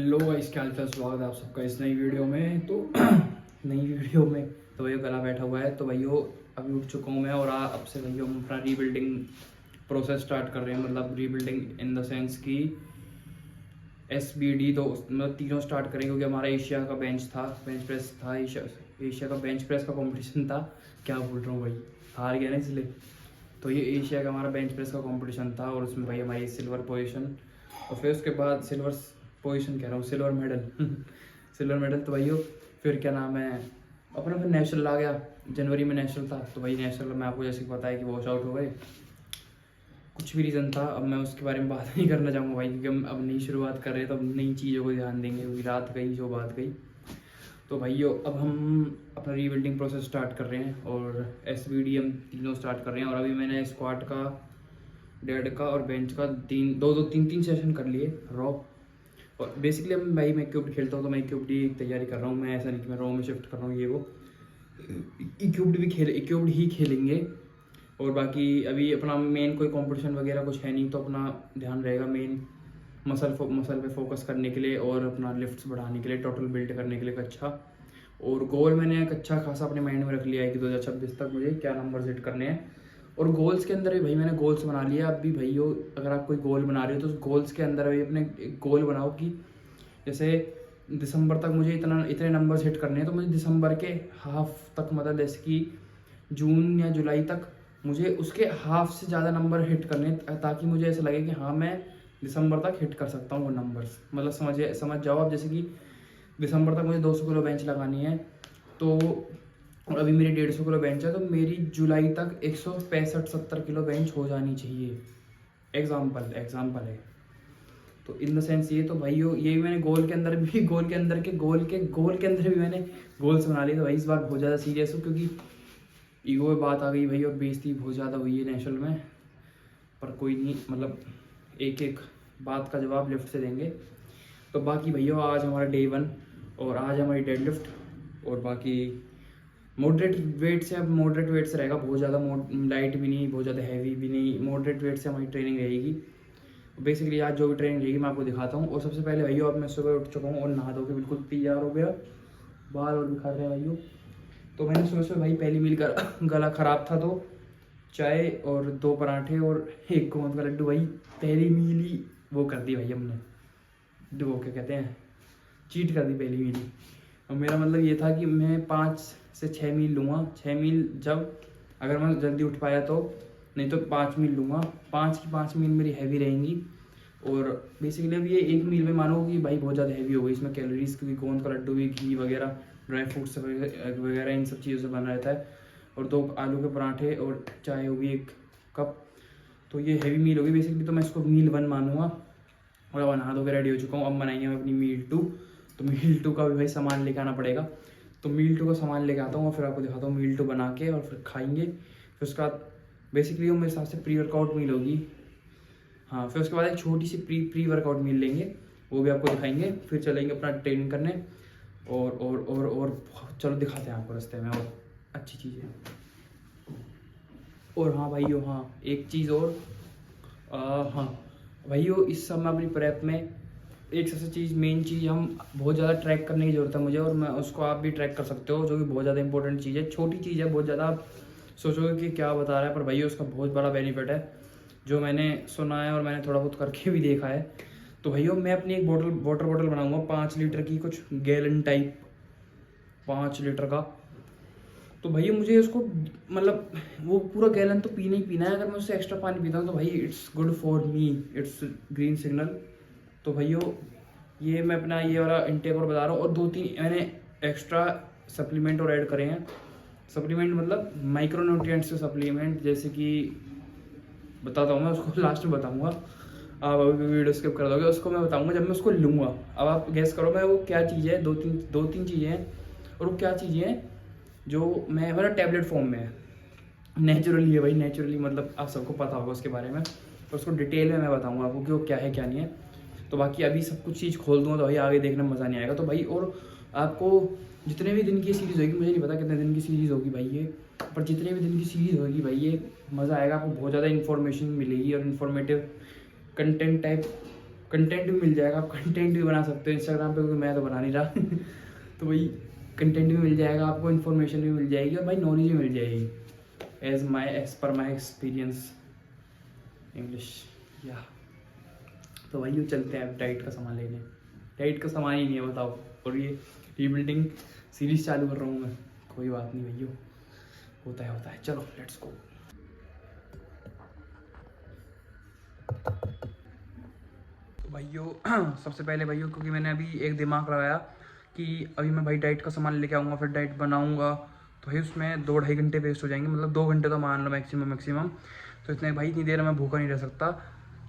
Hello guys, क्या हाल चाल। स्वागत है आप सबका इस नई वीडियो में। तो नई वीडियो में तो भैया गला बैठा हुआ है। तो भैया अभी उठ चुका हूँ मैं और अब से भैया हम अपना रीबिल्डिंग प्रोसेस स्टार्ट कर रहे हैं। मतलब रीबिल्डिंग इन द सेंस की SBD तो मतलब तीनों स्टार्ट करेंगे, क्योंकि हमारा एशिया का बेंच प्रेस था। एशिया का बेंच प्रेस का कंपटीशन था। क्या बोल रहा हूँ भाई, हार गया ना इसलिए। तो ये एशिया का हमारा बेंच प्रेस का कंपटीशन था और उसमें भाई हमारी सिल्वर पोजीशन, और फिर उसके बाद सिल्वर पोजीशन कह रहा हूँ, सिल्वर मेडल सिल्वर मेडल। तो भाई फिर क्या नाम है, अपना फिर नेशनल आ गया। जनवरी में नेशनल था, तो भाई नेशनल में आपको जैसे पता है कि वॉश आउट हो गए। कुछ भी रीज़न था, अब मैं उसके बारे में बात नहीं करना चाहूँगा भाई, क्योंकि हम अब नई शुरुआत कर रहे हैं तो अब नई चीज़ों को ध्यान देंगे, क्योंकि रात गई जो बात गई। तो भाइयों अब हम अपना रीबिल्डिंग प्रोसेस स्टार्ट कर रहे हैं और SBD हम तीनों स्टार्ट कर रहे हैं। और अभी मैंने स्क्वाट का, डेड का और बेंच का तीन सेशन कर लिए रॉ। और बेसिकली अब भाई मैं क्यूब्ड खेलता हूँ, तो मैं क्यूब्ड की तैयारी कर रहा हूँ। मैं ऐसा नहीं कि मैं रॉ में शिफ्ट कर रहा हूँ, ये वो क्यूब्ड ही खेलेंगे। और बाकी अभी अपना मेन कोई कंपटीशन वगैरह कुछ है नहीं, तो अपना ध्यान रहेगा मेन मसल पे फोकस करने के लिए और अपना लिफ्ट्स बढ़ाने के लिए, टोटल बिल्ड करने के लिए एक अच्छा। और गोल मैंने एक अच्छा खासा अपने माइंड में रख लिया है कि 2026 तक मुझे क्या नंबर सेट करने हैं। और गोल्स के अंदर भी भाई मैंने गोल्स बना लिया। अब भी भाई हो, अगर आप कोई गोल बना रहे हो तो उस गोल्स के अंदर भाई अपने एक गोल बनाओ कि जैसे दिसंबर तक मुझे इतने नंबर हिट करने हैं, तो मुझे दिसंबर के हाफ तक, मतलब जैसे कि जून या जुलाई तक मुझे उसके हाफ से ज़्यादा नंबर हिट करने हैं, ताकि मुझे ऐसा लगे कि हाँ मैं दिसंबर तक हिट कर सकता हूँ वो नंबर्स। मतलब समझ जाओ आप, जैसे कि दिसंबर तक मुझे 200 किलो बेंच लगानी है, तो और अभी मेरी 150 किलो बेंच है, तो मेरी जुलाई तक 165-70 किलो बेंच हो जानी चाहिए। एग्जाम्पल है। तो इन द सेंस ये, तो भाई ये भी मैंने गोल के अंदर भी गोल के अंदर भी मैंने गोल्स बना लिए। तो भाई इस बार बहुत ज़्यादा सीरियस हूँ, क्योंकि ईगो में बात आ गई भाई और बेइज्जती बहुत ज़्यादा हुई है नेशनल में। पर कोई नहीं, मतलब एक एक बात का जवाब लिफ्ट से देंगे। तो बाकी भैया आज हमारा डे 1 और आज हमारी डेड लिफ्ट। और बाकी मॉडरेट वेट से, अब मॉडरेट वेट से रहेगा, बहुत ज़्यादा लाइट भी नहीं, बहुत ज़्यादा हैवी भी नहीं, मॉडरेट वेट से हमारी ट्रेनिंग रहेगी। बेसिकली आज जो भी ट्रेनिंग रहेगी मैं आपको दिखाता हूँ। और सबसे पहले भैया अब मैं सुबह उठ चुका हूँ और नहा धो के बिल्कुल तैयार हो गया। बाल और दिखा रहे हैं भैया। तो मैंने सुबह भाई पहली मील का गला ख़राब था, तो चाय और 2 पराठे और एक गोंद का लड्डू, भाई पहली मील ही वो कर दी भाई हमने, वो क्या कहते हैं, चीट कर दी पहली मील ही। और मेरा मतलब ये था कि मैं 5 से 6 मील लूँगा। 6 मील जब अगर मैं जल्दी उठ पाया तो, नहीं तो 5 मील लूँगा। 5 की 5 मील मेरी हैवी रहेंगी। और बेसिकली अब ये 1 मील में मानो कि भाई बहुत ज़्यादा हैवी हो गई इसमें कैलोरीज, क्योंकि गोंद का लड्डू भी घी वगैरह ड्राई फ्रूट्स वगैरह इन सब चीज़ों से बना रहता है। और 2 आलू के पराठे और चाय होगी 1 कप। तो ये हैवी मील होगी बेसिकली, तो मैं इसको मील 1 मानूंगा। और अब नहा धो के रेडी हो चुका हूँ, अब बनाएंगे हम अपनी मील 2। तो मील 2 का भी भाई सामान लेके आना पड़ेगा। तो मील 2 का सामान लेके आता हूँ और फिर आपको दिखाता हूँ मील 2 बना के, और फिर खाएंगे। फिर उसके बाद बेसिकली वो मेरे हिसाब से प्री वर्कआउट मील होगी। हाँ, फिर उसके बाद एक छोटी सी प्री वर्कआउट मील लेंगे, वो भी आपको दिखाएंगे। फिर चलेंगे अपना ट्रेनिंग करने। और चलो दिखाते हैं आपको रास्ते में और अच्छी चीज़ें। और हाँ भाइयों, हाँ एक चीज़ और, हाँ भाइयों, इस समय अपनी प्रेप में एक सबसे मेन चीज़, हम बहुत ज़्यादा ट्रैक करने की ज़रूरत है मुझे, और मैं उसको आप भी ट्रैक कर सकते हो, जो कि बहुत ज़्यादा इंपॉर्टेंट चीज़ है। छोटी चीज़ है, बहुत ज़्यादा आप सोचोगे कि क्या बता रहा है, पर भाइयों उसका बहुत बड़ा बेनिफिट है, जो मैंने सुना है और मैंने थोड़ा बहुत करके भी देखा है। तो भैया मैं अपनी एक वाटर बॉटल बनाऊंगा 5 लीटर की, कुछ गैलन टाइप 5 लीटर का। तो भैया मुझे उसको, मतलब वो पूरा गैलन तो पीना ही पीना है। अगर मैं उससे एक्स्ट्रा पानी पीता हूँ तो भाई it's good for me, it's green signal. तो भैया ये मैं अपना ये वाला इनटेक और बता रहा हूँ। और 2-3 मैंने एक्स्ट्रा सप्लीमेंट और ऐड करे हैं। सप्लीमेंट मतलब माइक्रो न्यूट्रिएंट्स के सप्लीमेंट, जैसे कि बताता हूँ मैं उसको लास्ट में बताऊँगा। आप अभी वीडियो स्किप कर दोगे, उसको मैं बताऊँगा जब मैं उसको लूँगा। अब आप गैस करो मैं वो क्या चीज़ है। दो तीन चीज़ें हैं। और वो क्या चीज़ें हैं जो मैं, मेरा टैबलेट फॉर्म में है, नेचुरली है भाई, नेचुरली मतलब आप सबको पता होगा उसके बारे में। और उसको डिटेल में मैं बताऊँगा आपको कि वो क्या है क्या नहीं है। तो बाकी अभी सब कुछ चीज़ खोल दूँगा तो भाई आगे देखने में मज़ा नहीं आएगा। तो भाई और आपको जितने भी दिन की सीरीज़ होगी, मुझे नहीं पता कितने दिन की सीरीज़ होगी भाई ये, पर जितने भी दिन की सीरीज़ होगी भाई ये मज़ा आएगा। आपको बहुत ज़्यादा इन्फॉर्मेशन मिलेगी और इन्फॉर्मेटिव कंटेंट टाइप कंटेंट भी मिल जाएगा, आप कंटेंट भी बना सकते हो इंस्टाग्राम पे, क्योंकि मैं तो बना नहीं रहा तो भाई कंटेंट भी मिल जाएगा आपको, इन्फॉर्मेशन भी मिल जाएगी और भाई नॉलेज भी मिल जाएगी as per my experience English या। तो भाई चलते हैं अब डाइट का सामान लेने। डाइट का सामान ही नहीं है बताओ, और ये रीबिल्डिंग सीरीज चालू कर रहा हूँ मैं। कोई बात नहीं भैया, होता है चलो लेट्स गो। भाइयों सबसे पहले भाइयों, क्योंकि मैंने अभी एक दिमाग लगाया कि अभी मैं भाई डाइट का सामान लेके आऊँगा, फिर डाइट बनाऊँगा, तो भाई उसमें 2-2.5 घंटे वेस्ट हो जाएंगे, मतलब 2 घंटे तो मान लो मैक्सिमम। तो इतने भाई इतनी देर में भूखा नहीं रह सकता,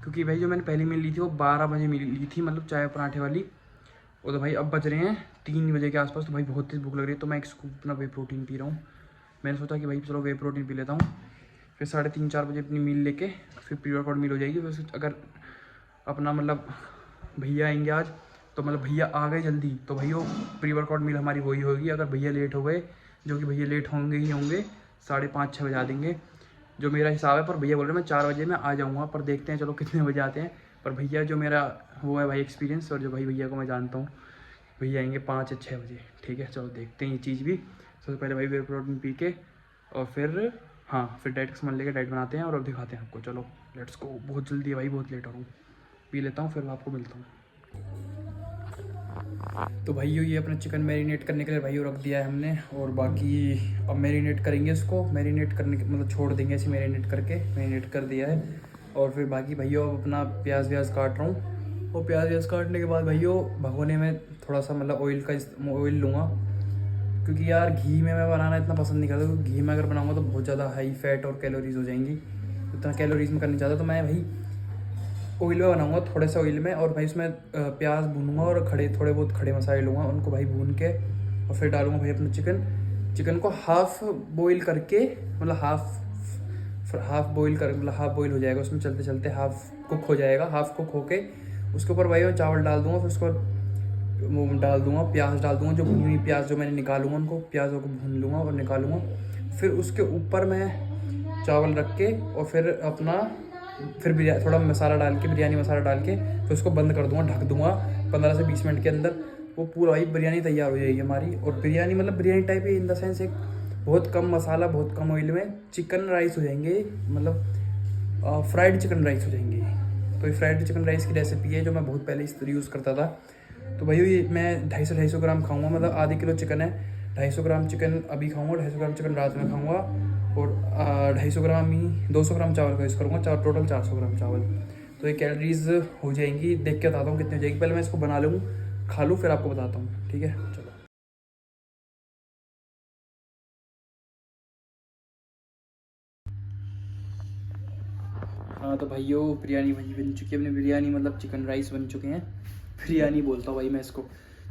क्योंकि भाई जो मैंने पहली मील ली थी वो 12 बजे ली थी, मतलब चाय पराठे वाली। वो तो भाई अब बज रहे हैं 3 बजे के आसपास, तो भाई बहुत तेज़ भूख लग रही है। तो मैं एक स्कूप अपना वे प्रोटीन पी रहा हूँ। मैंने सोचा कि भाई चलो वे प्रोटीन पी लेता हूँ, फिर 3:30-4 बजे अपनी मील लेके फिर प्री वर्कआउट मील हो जाएगी। वैसे अगर अपना मतलब भैया आएंगे आज, तो मतलब भैया आ गए जल्दी तो भाई वो प्री वर्कआउट मील हमारी वही होगी। अगर भैया लेट हो गए, जो कि भैया लेट होंगे ही होंगे, 5:30-6 बजा देंगे जो मेरा हिसाब है। पर भैया बोल रहे हैं मैं 4 बजे मैं आ जाऊँगा, पर देखते हैं चलो कितने बजे आते हैं। पर भैया जो मेरा वो है भाई एक्सपीरियंस, और जो भाई भैया को मैं जानता हूँ, भैया आएंगे 5 या 6 बजे। ठीक है चलो देखते हैं ये चीज़ भी। सबसे पहले भाई वे प्रोटीन पी के और फिर फिर डाइट का सामान लेके डाइट बनाते हैं और अब दिखाते हैं आपको। चलो लेट्स गो। बहुत जल्दी है भाई, बहुत लेट हो रहा हूँ। पी लेता हूँ फिर आपको मिलता हूँ। तो भाइयों ये अपना चिकन मैरिनेट करने के लिए भाइयों रख दिया है हमने, और बाकी अब मैरिनेट करेंगे इसको। मैरिनेट करने के मतलब छोड़ देंगे ऐसे, मैरिनेट करके मैरिनेट कर दिया है। और फिर बाकी भाइयों अब अपना प्याज व्याज काट रहा हूँ, और प्याज व्याज काटने के बाद भाइयों भगोने में थोड़ा सा मतलब ऑयल लूँगा, क्योंकि यार घी में मैं बनाना इतना पसंद नहीं करता, क्योंकि घी में अगर बनाऊँगा तो बहुत ज़्यादा हाई फैट और कैलोरीज हो जाएंगी, इतना कैलोरीज में करना चाहता। तो मैं भाई ऑयल में बनाऊँगा, थोड़े से ऑयल में, और भाई उसमें प्याज भूनूंगा और थोड़े बहुत खड़े मसाले लूँगा, उनको भाई भून के और फिर डालूँगा भाई अपना चिकन को हाफ़ बॉईल करके, मतलब हाफ़ बॉईल हो जाएगा उसमें, चलते चलते हाफ़ कुक हो जाएगा। हाफ़ कुक होके उसके ऊपर भाई मैं चावल डाल दूँगा, फिर उसको वो डाल दूँगा, प्याज डाल दूँगा, जो भुनी हुई प्याज जो मैंने निकालूंगा, उनको प्याज़ों को भून लूँगा और निकालूँगा। फिर उसके ऊपर मैं चावल रख के और फिर अपना फिर थोड़ा मसाला डाल के, बिरयानी मसाला डाल के फिर उसको बंद कर दूँगा, ढक दूँगा। 15 से 20 मिनट के अंदर वो पूरा भाई बिरयानी तैयार हो जाएगी हमारी। और बिरयानी मतलब बिरयानी टाइप है इन द सेंस, एक बहुत कम मसाला बहुत कम ऑयल में चिकन राइस हो जाएंगे, मतलब फ्राइड चिकन राइस हो जाएंगे। तो ये फ्राइड चिकन राइस की रेसिपी है जो मैं बहुत पहले इस यूज़ करता था। तो भाई ये मैं 250 ग्राम खाऊँगा, मतलब आधे किलो चिकन है, 250 ग्राम चिकन अभी खाऊँगा, 250 ग्राम चिकन रात में खाऊँगा, और 250 ग्राम ही 200 ग्राम चावल का यूज़ करूँगा, टोटल 400 ग्राम चावल। तो ये कैलोरीज हो जाएंगी, देख के बताता हूँ कितनी हो जाएगी। पहले मैं इसको बना लूँ, खा लूँ, फिर आपको बताता हूँ। ठीक है चलो। हाँ तो भाइयों बिरयानी बन चुकी है अपनी, बिरयानी मतलब चिकन राइस बन चुके हैं, बिरयानी बोलता हूँ भाई मैं इसको।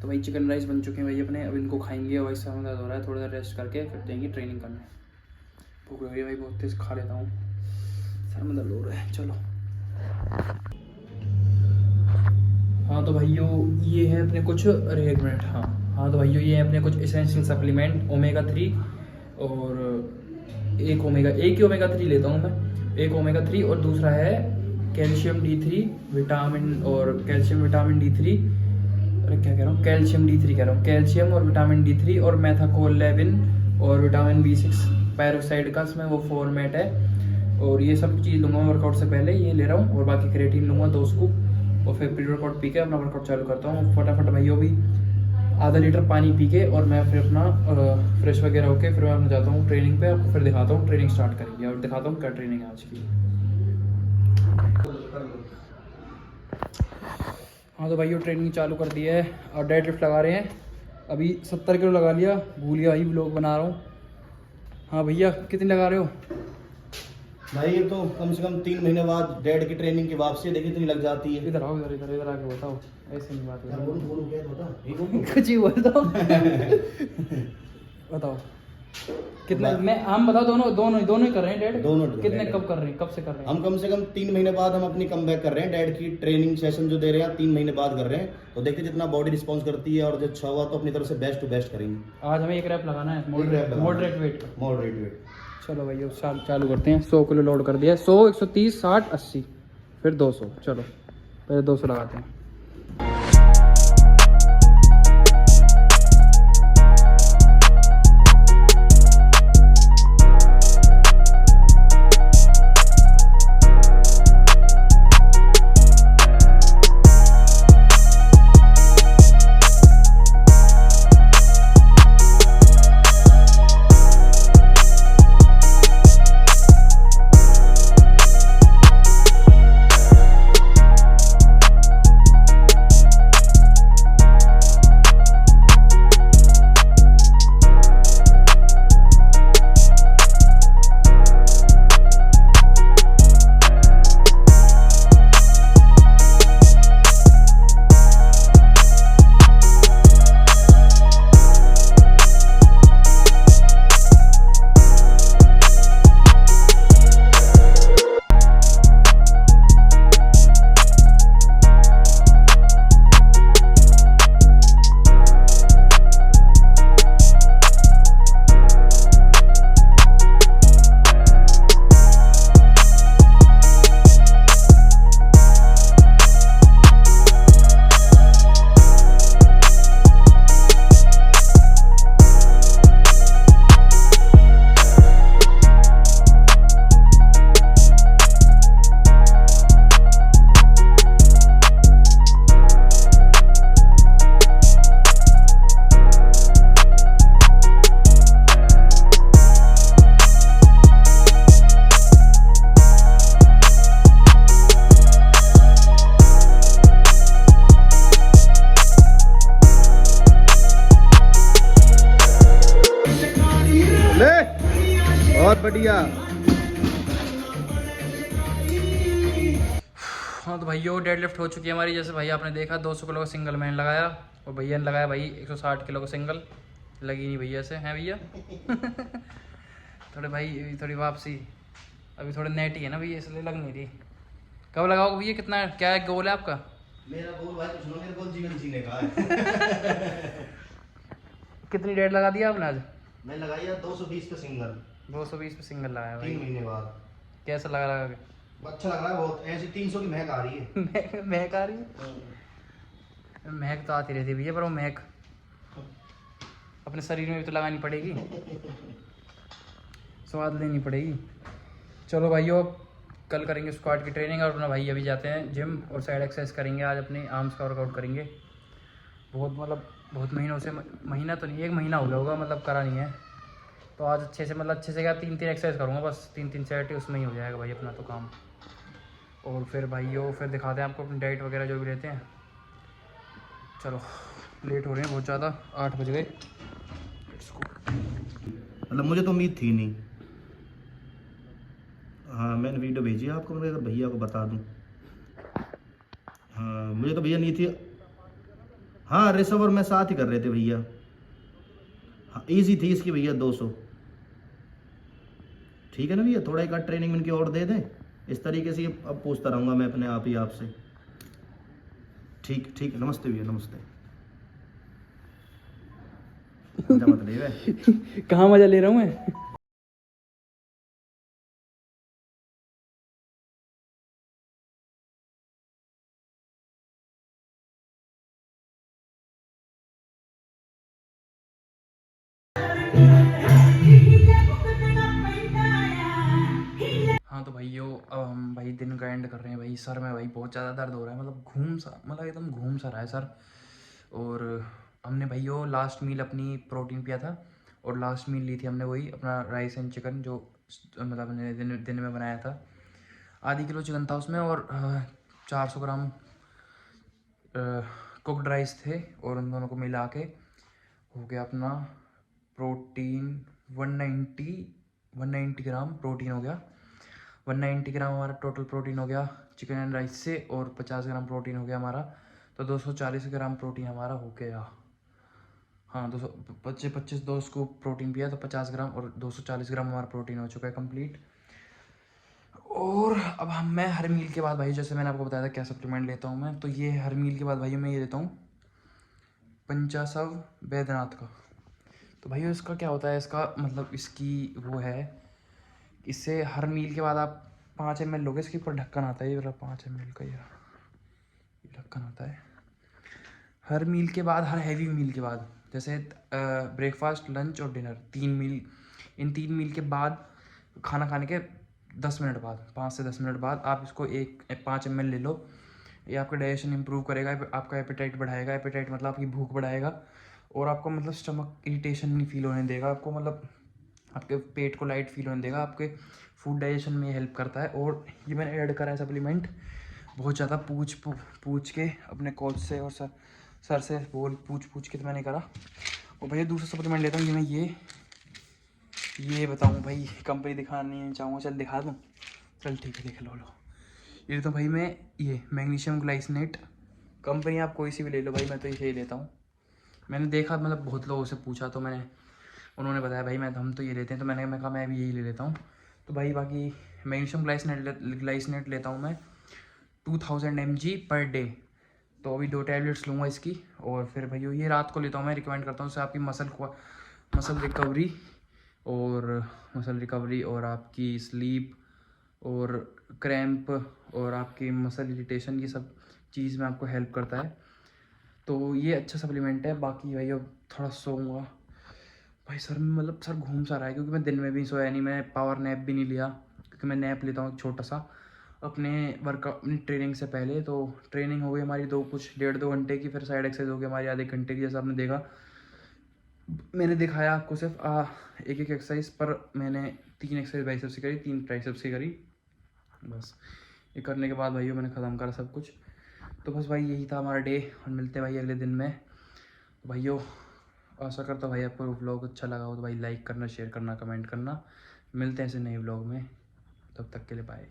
तो भाई चिकन राइस बन चुके हैं भाई अपने, अब इनको खाएंगे। और भाई सर में दर्द हो रहा है, थोड़ा देर रेस्ट करके फिर जाएंगे ट्रेनिंग करने। भूख लग रही है भाई, बहुत तेज़ खा लेता हूँ, सर में दर्द हो रहा है। चलो हाँ तो भाइयों ये है अपने कुछ एक मिनट हाँ तो भाइयों ये है अपने कुछ एसेंशियल सप्लीमेंट ओमेगा 3, और एक ही ओमेगा 3 लेता हूँ मैं, एक ओमेगा 3, और दूसरा है कैल्शियम D3 विटामिन, और कैल्शियम विटामिन D3, अरे क्या कह रहा हूँ, कैल्शियम D3 कह रहा हूँ, कैल्शियम और विटामिन D3 और मैथाकोलेबिन और विटामिन B6 पैरोसाइड का इसमें वो फॉर्मेट है। और ये सब चीज़ लूँगा मैं वर्कआउट से पहले, ये ले रहा हूँ। और बाकी क्रेटीन लूँगा 2 स्कूप, और फिर प्री वर्कआउट पी के अपना वर्कआउट चालू करता हूँ फटाफट भाइयों भी। आधा लीटर पानी पी के और मैं फिर अपना फ्रेश वगैरह होके फिर मैं अपना जाता हूँ ट्रेनिंग पे। आपको फिर दिखाता हूँ, ट्रेनिंग स्टार्ट करेंगे और दिखाता हूँ क्या ट्रेनिंग है आज की। हाँ तो भाइयों ट्रेनिंग चालू कर दी है और डेड लिफ्ट लगा रहे हैं। अभी 70 किलो लगा लिया, भूल गया भाई व्लॉग बना रहा हूँ। हाँ भैया कितनी लगा रहे हो भाई? ये तो कम से कम 3 महीने बाद डैड की ट्रेनिंग की वापसी देखी इतनी लग जाती है। इधर आओ, इधर आके बताओ, ऐसे नहीं बात है। बोलूं क्या बता, कुछ ही बोल दो बताओ कितना मैं हम बताओ, दोनों ही कर रहे हैं डैड? दोनों कितने कब कर रहे हैं, कब से कर रहे हैं? हम कम से कम 3 महीने बाद हम अपनी कमबैक कर रहे हैं। डैड की ट्रेनिंग सेशन जो दे रहे हैं 3 महीने बाद कर रहे हैं, तो देखते जितना बॉडी रिस्पॉन्स करती है, और जो अच्छा हुआ तो अपनी तरफ से बेस्ट टू बेस्ट करेंगे। आज हमें 1 रैप लगाना है, मॉडरेट वेट। चलो भैया चालू करते हैं। 100 किलो लोड कर दिया, 100, 130, 60, 80, फिर 200। चलो पहले 200 लगाते हैं। बहुत बढ़िया। हाँ तो भाइयों डेड लिफ्ट हो चुकी है हमारी। जैसे भाई आपने देखा 200 किलो का सिंगल मैंने लगाया और भैया ने लगाया भाई 160 किलो का सिंगल। लगी नहीं भैया से, हैं भैया? थोड़े भाई थोड़ी वापसी अभी थोड़े नेट ही है ना भैया, इसलिए लग नहीं रही। कब लगाओगे भैया? कितना क्या है गोल है आपका? मेरा गोल भाई कुछ ना, मेरा गोल जीवन जीने का है। कितनी डेट लगा दिया आपने आज? मैं लगाई 220 पे सिंगल। 220 पे सिंगल लगाया भाई। 3 महीने बाद। कैसा लगा के? अच्छा लग रहा है बहुत। ऐसी 300 की महक आ रही है। महक आ रही है? महक तो आती रहती है भैया, पर वो महक अपने शरीर में भी तो लगानी पड़ेगी, स्वाद लेनी पड़ेगी। चलो भाइयों कल करेंगे स्क्वाट की ट्रेनिंग और अपना भाई अभी जाते हैं जिम और साइड एक्सरसाइज करेंगे। आज अपने आर्म्स का वर्कआउट करेंगे। बहुत महीनों से, महीना तो नहीं 1 महीना हो गया होगा मतलब करा नहीं है। तो आज अच्छे से क्या 3 एक्सरसाइज करूँगा बस, 3 सेट, उसमें ही हो जाएगा भाई अपना तो काम। और फिर भाइयों फिर दिखाते हैं आपको अपनी डाइट वगैरह जो भी रहते हैं। चलो लेट हो रहे हैं बहुत ज़्यादा, 8 बज गए। मतलब मुझे तो उम्मीद थी नहीं। हाँ मैंने वीडियो भेजी है आपको, मैं भैया को बता दूं। हाँ मुझे तो भैया नहीं थी। हाँ ऋषभ और मैं साथ ही कर रहे थे भैया। हाँ ईजी थी इसकी भैया 200। ठीक है ना भैया, थोड़ा एक आध ट्रेनिंग इनकी और दे दें। इस तरीके से अब पूछता रहूँगा मैं अपने आप ही आपसे। ठीक नमस्ते भैया, नमस्ते। मत ले कहाँ मजा ले रहा हूँ मैं? हाँ तो भाइयों अब हम भाई दिन का एंड कर रहे हैं भाई। सर में भाई बहुत ज़्यादा दर्द हो रहा है, मतलब एकदम घूम सा रहा है सर। और हमने भाइयों लास्ट मील अपनी प्रोटीन पिया था और लास्ट मील ली थी हमने वही अपना राइस एंड चिकन जो मतलब हमने दिन में बनाया था। आधी किलो चिकन था उसमें और 400 ग्राम कुकड राइस थे और उन दोनों को मिला के हो गया अपना प्रोटीन 190 ग्राम प्रोटीन हो गया। 190 ग्राम हमारा टोटल प्रोटीन हो गया चिकन एंड राइस से और 50 ग्राम प्रोटीन हो गया हमारा, तो 240 ग्राम प्रोटीन हमारा हो गया। हाँ 2 स्कूप प्रोटीन पिया तो 50 ग्राम और 240 ग्राम हमारा प्रोटीन हो चुका है कंप्लीट। और अब मैं हर मील के बाद भाई जैसे मैंने आपको बताया था क्या सप्लीमेंट लेता हूँ मैं, तो ये हर मील के बाद भाई मैं ये लेता हूँ पंचाशव बैद्यनाथ का। तो भाई इसका क्या होता है, इसका मतलब इसकी वो है, इससे हर मील के बाद आप 5 ml लोगे। इसके ऊपर ढक्कन आता है ये वाला 5 ml का। ढक्कन होता है। हर मील के बाद, हर हैवी मील के बाद, जैसे ब्रेकफास्ट, लंच और डिनर, 3 मील, इन 3 मील के बाद, खाना खाने के 10 मिनट बाद, 5 से 10 मिनट बाद आप इसको 5 ml ले लो। ये आपका डाइजेशन इंप्रूव करेगा, आपका एपेटाइट बढ़ाएगा। एपेटाइट मतलब आपकी भूख बढ़ाएगा, और आपको मतलब स्टमक इरिटेशन नहीं फील होने देगा आपको, मतलब आपके पेट को लाइट फील होने देगा। आपके फूड डाइजेशन में हेल्प करता है। और ये मैंने ऐड करा है सप्लीमेंट बहुत ज़्यादा पूछ के अपने कोच से और सर से पूछ के तो मैंने करा। और भैया दूसरा सप्लीमेंट लेता हूँ, ये मैं ये बताऊँ भाई, कंपनी दिखानी नहीं चाहूँगा, चल दिखा दूँ, चल ठीक है देख लो। ये तो भाई मैं ये मैग्नीशियम ग्लाइसिनेट, कंपनी आप कोई सी भी ले लो भाई, मैं तो इसे ही लेता हूँ। मैंने देखा, मतलब बहुत लोगों से पूछा, तो उन्होंने बताया भाई हम तो ये लेते हैं, तो मैं कहा मैं भी यही ले लेता हूँ। तो भाई बाकी मैग्नीशियम ग्लाइसिनेट लेता हूँ मैं 2000 mg पर डे। तो अभी 2 टैबलेट्स लूँगा इसकी, और फिर भैया ये रात को लेता हूँ मैं, रिकमेंड करता हूँ। उससे आपकी मसल रिकवरी और आपकी स्लीप और क्रैम्प और आपकी मसल इरिटेशन, ये सब चीज़ में आपको हेल्प करता है। तो ये अच्छा सप्लीमेंट है। बाकी भाई अब थोड़ा सोऊंगा भाई, सर घूम सा रहा है, क्योंकि मैं दिन में भी सोया नहीं, मैं पावर नैप भी नहीं लिया, क्योंकि मैं नैप लेता हूँ छोटा सा अपनी ट्रेनिंग से पहले। तो ट्रेनिंग हो गई हमारी 1.5-2 घंटे की, फिर साइड एक्सरसाइज हो गई हमारी आधे घंटे की, जैसा आपने देखा। मैंने दिखाया आपको सिर्फ एक एक्सरसाइज पर, मैंने 3 एक्सरसाइज बाइसेप्स की करी, 3 ट्राइसेप्स की करी, बस। ये करने के बाद भाइयों मैंने ख़त्म करा सब कुछ। तो बस भाई यही था हमारा डे, और मिलते हैं भाई अगले दिन में। तो भाइयों आशा करता हूँ भाई आपको व्लॉग अच्छा लगा हो, तो भाई लाइक करना, शेयर करना, कमेंट करना। मिलते हैं ऐसे नए व्लॉग में, तब तक के लिए बाय।